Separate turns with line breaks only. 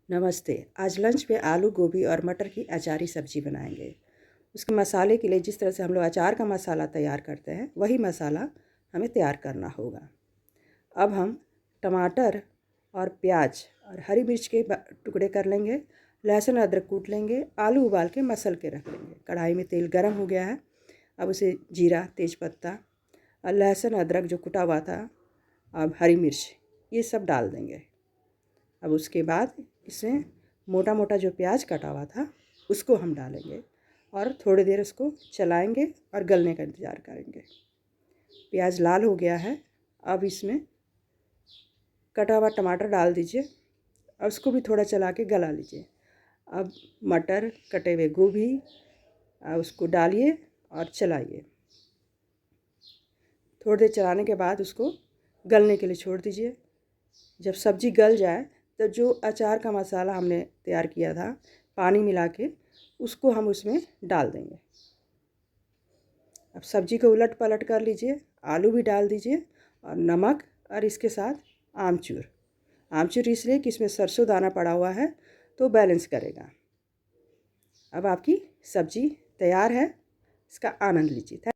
नमस्ते। आज लंच में आलू गोभी और मटर की अचारी सब्जी बनाएंगे। उसके मसाले के लिए जिस तरह से हम लोग अचार का मसाला तैयार करते हैं वही मसाला हमें तैयार करना होगा। अब हम टमाटर और प्याज और हरी मिर्च के टुकड़े कर लेंगे। लहसुन अदरक कूट लेंगे। आलू उबाल के मसल के रख लेंगे। कढ़ाई में तेल गरम हो गया है। अब उसे जीरा, तेज़पत्ता और लहसुन अदरक जो कुटा हुआ था, अब हरी मिर्च, ये सब डाल देंगे। अब उसके बाद इसमें मोटा मोटा जो प्याज कटा हुआ था उसको हम डालेंगे और थोड़ी देर उसको चलाएंगे और गलने का इंतज़ार करेंगे। प्याज लाल हो गया है। अब इसमें कटा हुआ टमाटर डाल दीजिए और उसको भी थोड़ा चला के गला लीजिए। अब मटर, कटे हुए गोभी उसको डालिए और चलाइए। थोड़ी देर चलाने के बाद उसको गलने के लिए छोड़ दीजिए। जब सब्ज़ी गल जाए तो जो अचार का मसाला हमने तैयार किया था पानी मिला के, उसको हम उसमें डाल देंगे। अब सब्ज़ी को उलट पलट कर लीजिए। आलू भी डाल दीजिए और नमक और इसके साथ आमचूर। आमचूर इसलिए कि इसमें सरसों दाना पड़ा हुआ है तो बैलेंस करेगा। अब आपकी सब्ज़ी तैयार है। इसका आनंद लीजिए।